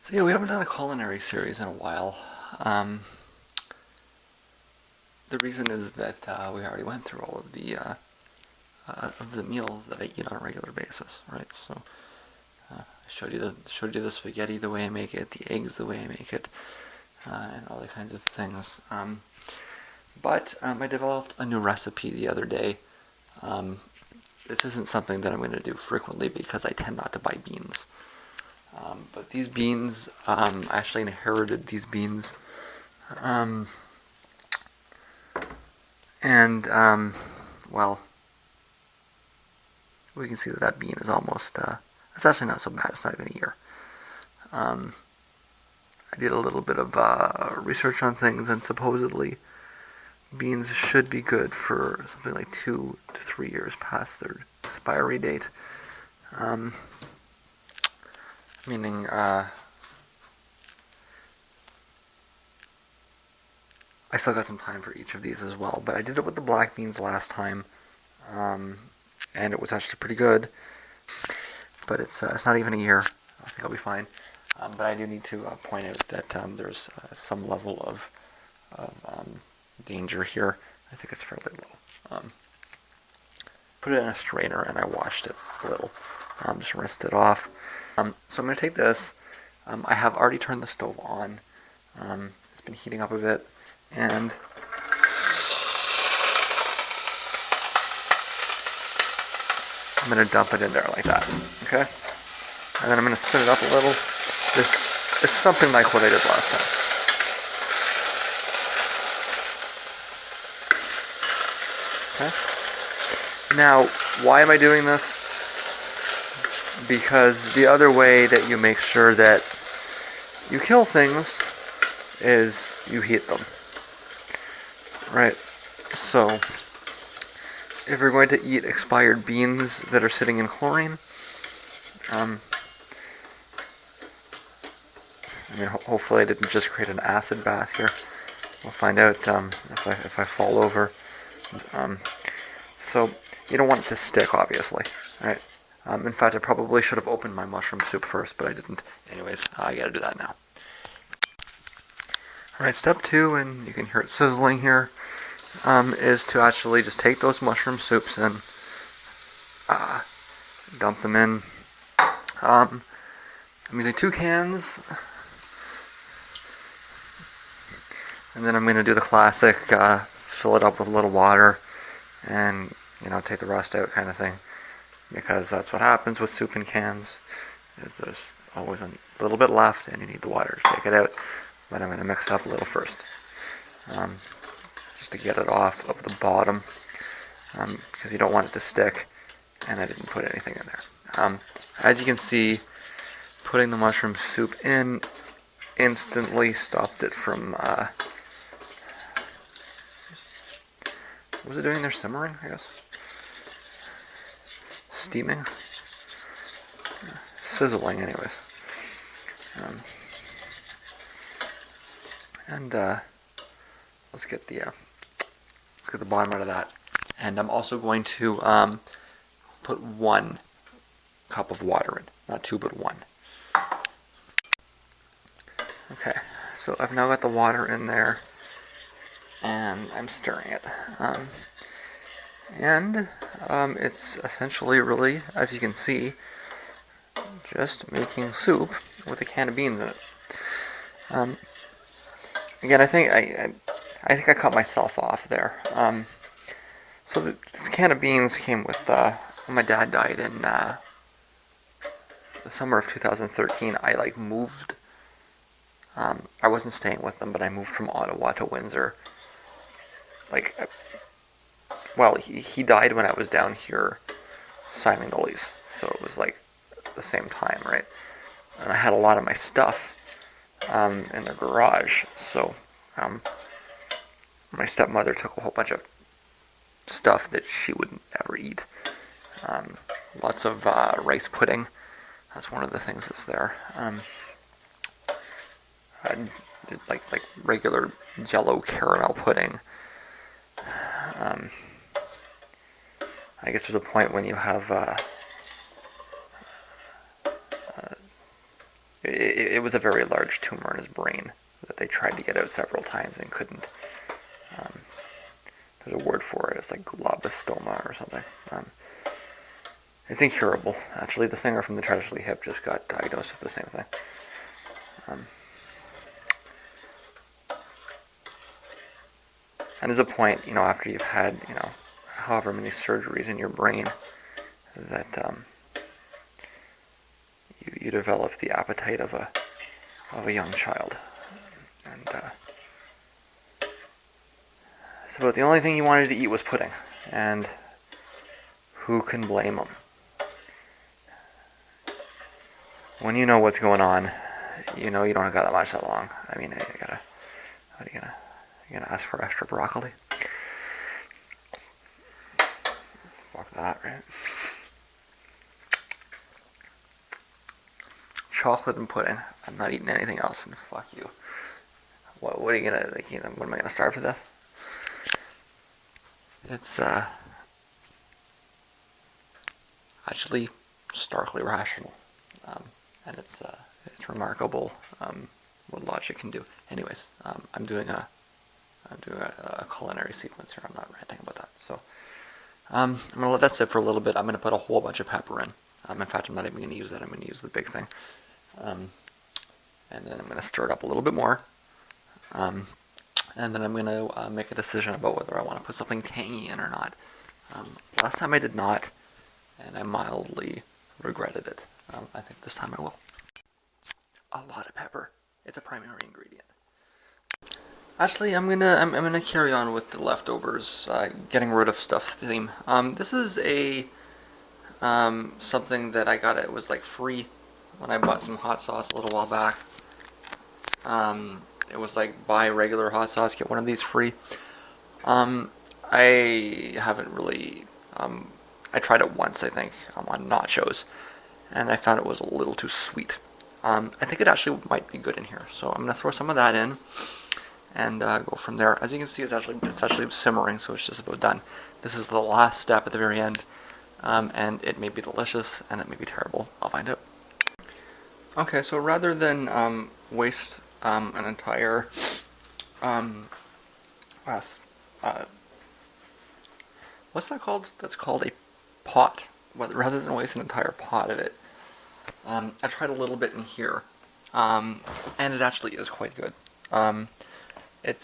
So yeah, we haven't done a culinary series in a while. Um, the reason is that we already went through all of the meals that I eat on a regular basis, right? So I showed you the spaghetti the way I make it, the eggs the way I make it, and all the kinds of things. But I developed a new recipe the other day. Um, this isn't something that I'm going to do frequently because I tend not to buy beans. But these beans, I actually inherited these beans. Um, and well, we can see that that bean is almost, it's actually not so bad. It's not even a year. Um, I did a little bit of research on things, and supposedly beans should be good for something like 2 to 3 years past their expiry date. Um, Meaning, I still got some time for each of these as well, but I did it with the black beans last time, um, and it was actually pretty good. But it's not even a year. I think I'll be fine. But I do need to point out that there's some level of danger here. I think it's fairly low. Put it in a strainer and I washed it a little. Just rinsed it off. So I'm going to take this. I have already turned the stove on. It's been heating up a bit, and I'm going to dump it in there like that. Okay? And then I'm going to spin it up a little. This is something like what I did last time. Okay? Now, why am I doing this? Because the other way that you make sure that you kill things is you heat them. Right? So, if you're going to eat expired beans that are sitting in chlorine, hopefully I didn't just create an acid bath here. We'll find out if I fall over. So you don't want it to stick, obviously, right? In fact, I probably should have opened my mushroom soup first, but I didn't. Anyways, I gotta do that now. Alright, step 2, and you can hear it sizzling here, is to actually just take those mushroom soups and dump them in. I'm using 2 cans, and then I'm going to do the classic, fill it up with a little water, and take the rest out kind of thing, because that's what happens with soup in cans, is there's always a little bit left, and you need the water to take it out. But I'm going to mix it up a little first, just to get it off of the bottom, because you don't want it to stick, and I didn't put anything in there. As you can see, putting the mushroom soup in instantly stopped it from, what was it doing there? Simmering, I guess? Steaming? Sizzling, anyways. And let's get the bottom out of that. And I'm also going to put 1 cup of water in, not 2, but 1. Okay, so I've now got the water in there, and I'm stirring it. And it's essentially really, as you can see, just making soup with a can of beans in it. Again, I think I cut myself off there. So this can of beans came with when my dad died in the summer of 2013. I moved. I wasn't staying with them, but I moved from Ottawa to Windsor. Well, he died when I was down here signing the lease, so it was the same time, right? And I had a lot of my stuff in the garage, so my stepmother took a whole bunch of stuff that she wouldn't ever eat. Lots of rice pudding. That's one of the things that's there. Like regular Jello caramel pudding. I guess there's a point when you have it was a very large tumor in his brain that they tried to get out several times and couldn't. Um, there's a word for it. It's like glioblastoma or something. It's incurable. Actually, the singer from the Tragically Hip just got diagnosed with the same thing. And there's a point, after you've had, however many surgeries in your brain, that you develop the appetite of a young child, and so the only thing he wanted to eat was pudding, and who can blame him? When you know what's going on, you don't got that much that long. I mean, what are you gonna ask for extra broccoli? Fuck that, right? Chocolate and pudding. I'm not eating anything else, and fuck you. What are you gonna, what am I gonna starve to death? It's, actually starkly rational. And it's remarkable, what logic can do. Anyways, I'm doing a culinary sequence here. I'm not ranting about that. So, I'm gonna let that sit for a little bit. I'm gonna put a whole bunch of pepper in. In fact, I'm not even gonna use that. I'm gonna use the big thing. And then I'm gonna stir it up a little bit more. And then I'm gonna make a decision about whether I want to put something tangy in or not. Last time I did not, and I mildly regretted it. I think this time I will. A lot of pepper. It's a primary ingredient. Actually, I'm gonna carry on with the leftovers, getting rid of stuff theme. This is a something that I got. It was like free when I bought some hot sauce a little while back. It was like buy regular hot sauce, get one of these free. I haven't really. I tried it once, I think, on nachos, and I found it was a little too sweet. I think it actually might be good in here, so I'm gonna throw some of that in and go from there. As you can see, it's actually simmering, so it's just about done. This is the last step at the very end, and it may be delicious and it may be terrible. I'll find out. Okay, so rather than waste an entire what's that called? That's called a pot. Rather than waste an entire pot of it, I tried a little bit in here, and it actually is quite good. It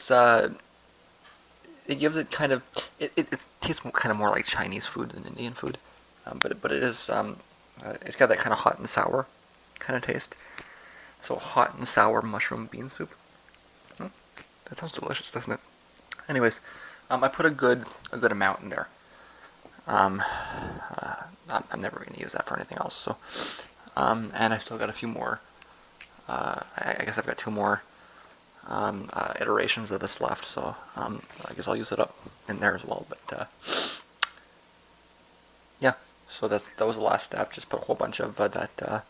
gives it kind of it tastes kind of more like Chinese food than Indian food, but it is it's got that kind of hot and sour kind of taste. So hot and sour mushroom bean soup. That sounds delicious, doesn't it? Anyways, I put a good amount in there. I'm never going to use that for anything else. So, and I still got a few more. I guess I've got 2 more iterations of this left. So I guess I'll use it up in there as well. But yeah, so that was the last step. Just put a whole bunch of that.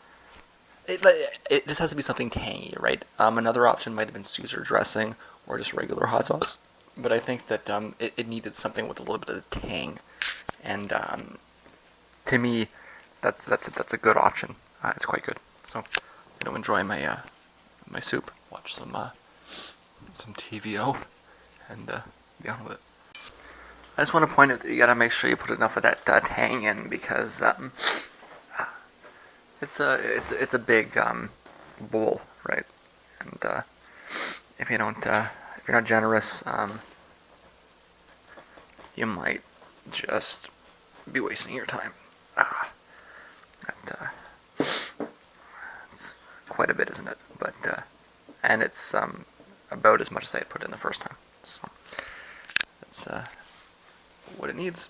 It just has to be something tangy, right? Another option might have been Caesar dressing or just regular hot sauce, but I think that it needed something with a little bit of tang, and to me, that's a good option. It's quite good. So, enjoy my my soup, watch some TVO, and be on with it. I just want to point out that you gotta make sure you put enough of that tang in because it's a big bowl, right? And if you don't, if you're not generous, you might just be wasting your time. It's quite a bit, isn't it? But and it's about as much as I had put in the first time. So that's what it needs.